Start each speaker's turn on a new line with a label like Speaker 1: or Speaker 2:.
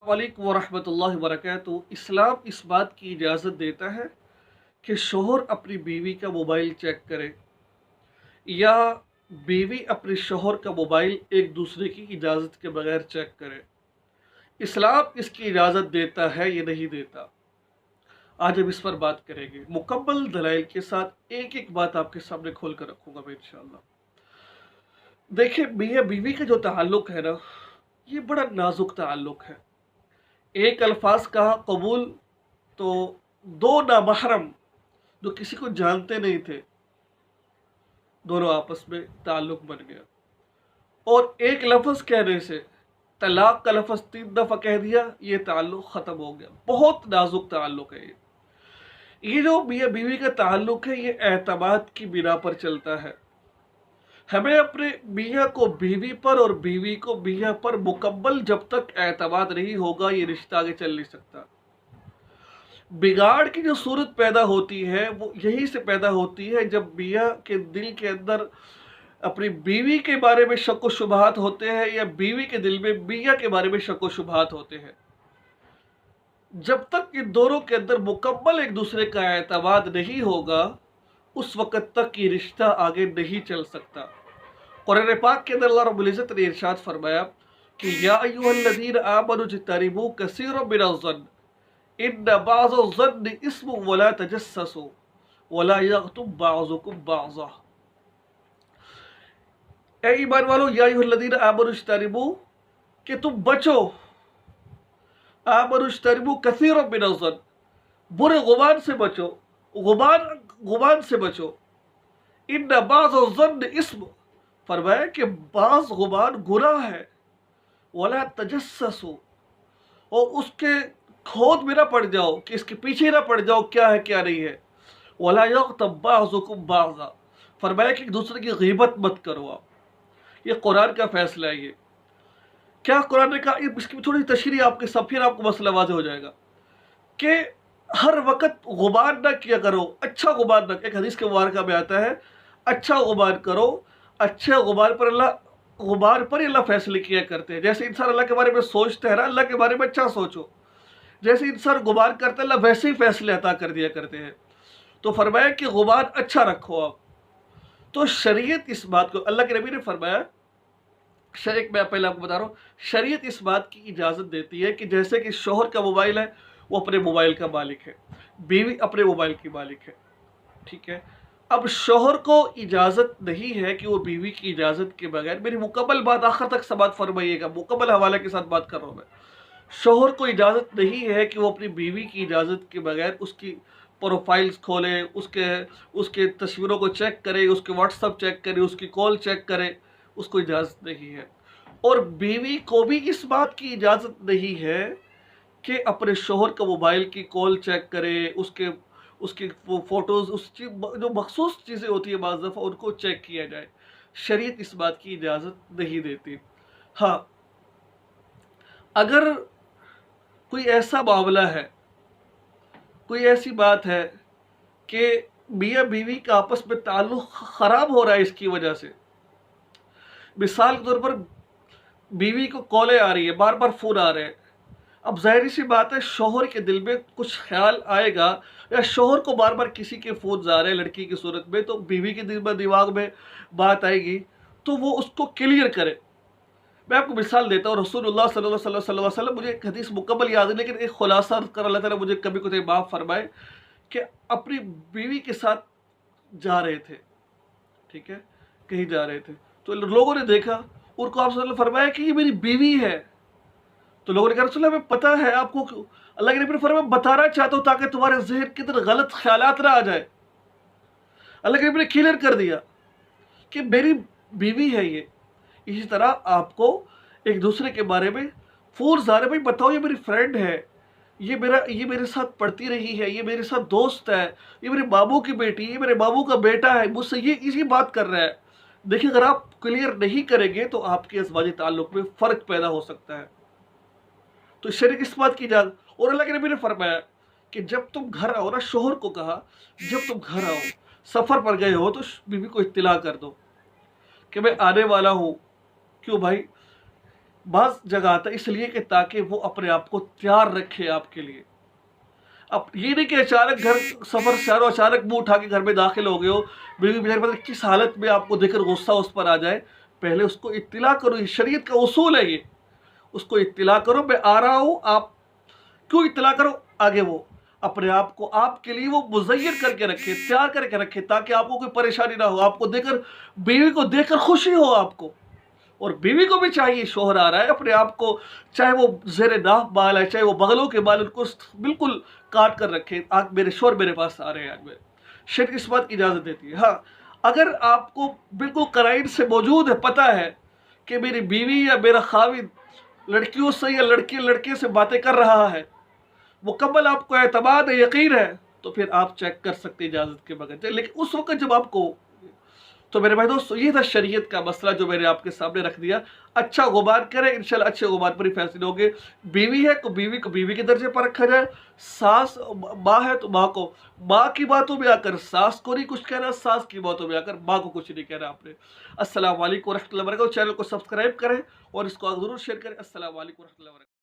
Speaker 1: वालेकुम वरहमतुल्लाहि वबरकातुहू। इस्लाम इस बात की इजाज़त देता है कि शोहर अपनी बीवी का मोबाइल चेक करे या बीवी अपने शोहर का मोबाइल एक दूसरे की इजाज़त के बगैर चेक करे। इस्लाम इसकी इजाज़त देता है या नहीं देता, आज हम इस पर बात करेंगे मुकम्मल दलाइल के साथ। एक एक बात आपके सामने खोल कर रखूँगा मैं इंशाअल्लाह। देखिए, मियाँ बीवी का जो ताल्लुक़ है ना, ये बड़ा नाजुक ताल्लुक़ है। एक अल्फाज कहा कबूल, तो दो नामहरम जो किसी को जानते नहीं थे, दोनों आपस में ताल्लुक़ बन गया। और एक लफ्ज़ कहने से, तलाक का लफ्ज़ 3 दफ़ा कह दिया, ये ताल्लुक़ ख़त्म हो गया। बहुत नाजुक ताल्लुक़ है ये जो मियाँ बीवी का ताल्लुक़ है, ये एतमाद की बिना पर चलता है। हमें अपने मियाँ को बीवी पर और बीवी को मियाँ पर मुकम्मल जब तक एतमाद नहीं होगा, ये रिश्ता आगे चल नहीं सकता। बिगाड़ की जो सूरत पैदा होती है वो यहीं से पैदा होती है जब मियाँ के दिल के अंदर अपनी बीवी के बारे में शक व शुबहात होते हैं या बीवी के दिल में मियाँ के बारे में शक व शुबहात होते हैं। जब तक इन दोनों के अंदर मुकम्मल एक दूसरे का एतमाद नहीं होगा, उस वक़्त तक ये रिश्ता आगे नहीं चल सकता। कुरान पाक के अंदर अल्लाह रब्बुल इज़्ज़त ने इरशाद फरमाया कि या अय्युहल्लज़ीना आमनू इज्तनिबू कसीरम मिनज़्ज़न्न इन्न बाज़-ज़न्नि इस्मुन वला तजस्ससू वला यग़्तब बाज़ुकुम बाज़ा। ऐ ईमान वालों, या अय्युहल्लज़ीना आमनू इज्तनिबू, कि तुम बचो, आमनू इज्तनिबू कसीरम मिनज़्ज़न्न, बुरे गुमान से बचो, गुमान से बचो। इन्न बाज़-ज़न्नि इस्म, फरमाया कि बाज़ गुमान गुनाह है। वला तजस्ससू, और उसके खोज में ना पड़ जाओ कि इसके पीछे ना पड़ जाओ क्या है क्या नहीं है। वला यग़्तब बाज़ुकुम बाज़ा, फरमाया कि एक दूसरे की ग़ीबत मत करो आप। ये कुरान का फैसला है। ये क्या कुरान ने कहा, इसकी थोड़ी तशरीह आपके सब, फिर आपको मसला वाज़ेह हो जाएगा कि हर वक्त गुमान ना किया करो, अच्छा गुमान ना। एक हदीस के मुबारका में आता है, अच्छा गुमान करो, अच्छे गुमान पर अल्लाह फैसले किया करते हैं। जैसे इंसान अल्लाह के बारे में सोचता है ना, अल्लाह के बारे में अच्छा सोचो। जैसे इंसान गुमान करता है, अल्लाह वैसे ही फैसले अता कर दिया करते हैं। तो फरमाया कि गुमान अच्छा रखो आप। तो शरीयत इस बात को, अल्लाह के नबी ने फरमाया, शरीयत मैं पहले आपको बता रहा हूँ, शरीयत इस बात की इजाज़त देती है कि जैसे कि शोहर का मोबाइल है, वो अपने मोबाइल का मालिक है, बीवी अपने मोबाइल की मालिक है, ठीक है। अब शोहर को इजाज़त नहीं है कि वो बीवी की इजाज़त के बगैर, मेरी मुकम्मल बात आखिर तक समात फरमाइएगा, मुकम्मल हवाले के साथ बात कर रहा हूँ मैं। शोहर को इजाज़त नहीं है कि वो अपनी बीवी की इजाज़त के बगैर उसकी प्रोफाइल्स खोले, उसके तस्वीरों को चेक करे, उसके व्हाट्सअप चेक करे, उसकी कॉल चेक करे, उसको इजाज़त नहीं है। और बीवी को भी इस बात की इजाज़त नहीं है कि अपने शोहर का मोबाइल की कॉल चेक करे, उसकी फ़ोटोज़, जो मखसूस चीज़ें होती है बाज़ दफ़ा उनको चेक किया जाए। शरीयत इस बात की इजाज़त नहीं देती। हाँ, अगर कोई ऐसा मामला है, कोई ऐसी बात है कि मियाँ बीवी का आपस में ताल्लुक़ ख़राब हो रहा है इसकी वजह से, मिसाल के तौर पर बीवी को कॉलें आ रही है, बार बार फ़ोन आ रहे हैं, अब ज़ाहिर सी बात है शोहर के दिल में कुछ ख्याल आएगा, या शोहर को बार बार किसी के फ़ोन आ रहे हैं लड़की की सूरत में, तो बीवी के दिमाग में बात आएगी, तो वो उसको क्लियर करे। मैं आपको मिसाल देता हूँ, रसूलुल्लाह सल्लल्लाहु अलैहि वसल्लम, मुझे एक हदीस मुकम्मल याद है लेकिन एक खुलासा कर अल्लाह ताला मुझे कभी कुछ माफ़ फरमाए, कि अपनी बीवी के साथ जा रहे थे, ठीक है, कहीं जा रहे थे, तो लोगों ने देखा, उनको आप सल्लल्लाहु अलैहि वसल्लम फरमाया कि ये मेरी बीवी है। तो लोगों ने कहा रसूल हमें पता है, आपको अल्लाह के नबी ने फरमाया बताना चाहता हूँ ताकि तुम्हारे ज़हन के अंदर गलत ख्यालात ना आ जाए। अल्लाह के नबी ने क्लियर कर दिया कि मेरी बीवी है ये। इसी तरह आपको एक दूसरे के बारे में फ़ोन आ रहे, भाई बताओ ये मेरी फ्रेंड है, ये मेरे साथ पढ़ती रही है, ये मेरे साथ दोस्त है, ये मेरे बाबू की बेटी, ये मेरे बाबू का बेटा है, मुझसे ये इसी बात कर रहा है। देखिए, अगर आप क्लियर नहीं करेंगे तो आपके अज़वाजी ताल्लुक़ में फ़र्क पैदा हो सकता है। तो शरीयत इस बात की इजाज़त, और अल्लाह के नबी ने फरमाया कि जब तुम घर आओ ना, शोहर को कहा जब तुम घर आओ, सफ़र पर गए हो, तो बीवी को इत्तिला कर दो कि मैं आने वाला हूँ। क्यों भाई, بعض جگہ آتا ہے اس لیے کہ تاکہ وہ اپنے آپ کو تیار رکھے آپ کے لیے. اب یہ نہیں کہ اچانک گھر سفر سے آ رہے ہو، اچانک منہ اٹھا کے گھر میں داخل ہو گئے ہو، بیوی میرے پتہ کس حالت میں آپ کو دیکھ کر غصہ اس پر آ جائے. پہلے اس کو اطلاع کرو، یہ شریعت کا اصول ہے. یہ اس کو اطلاع کرو میں آ رہا ہوں. آپ کیوں اطلاع کرو؟ آگے وہ اپنے آپ کو آپ کے لیے وہ مزین کر کے رکھے، تیار کر کے رکھے، تاکہ آپ کو کوئی پریشانی نہ ہو. آپ کو دیکھ کر، بیوی کو دیکھ کر خوشی ہو آپ کو. اور بیوی کو بھی چاہیے، شوہر آ رہا ہے اپنے آپ کو، چاہے وہ زیر ناف بال ہے، چاہے وہ بغلوں کے بال، ان کو بالکل کاٹ کر رکھے. آج میرے شوہر میرے پاس آ رہے ہیں، آج میرے شریعت اس بات کی اجازت دیتی ہے. ہاں اگر آپ کو بالکل قرائن سے موجود ہے، پتہ ہے کہ میری بیوی یا میرا خاوند لڑکیوں سے یا لڑکے سے باتیں کر رہا ہے، مکمل آپ کو اعتماد ہے، یقین ہے، تو پھر آپ چیک کر سکتے اجازت کے بغیر. لیکن اس وقت جب آپ کو، تو میرے بھائی دوستو یہ تھا شریعت کا مسئلہ جو میں نے آپ کے سامنے رکھ دیا. اچھا غبار کریں، انشاءاللہ اچھے غبار پر ہی فیصلے ہوں گے. بیوی ہے تو بیوی کو بیوی کے درجے پر رکھا جائے. ساس ماں ہے تو ماں کو ماں کی باتوں میں آ کر ساس کو نہیں کچھ کہنا، ساس کی باتوں میں آ کر ماں کو کچھ نہیں کہنا آپ نے. السلام علیکم ورحمۃ اللہ وبرکاتہ. چینل کو سبسکرائب کریں اور اس کو ضرور شیئر کریں. السلام علیکم ورحمۃ اللہ وبرکاتہ.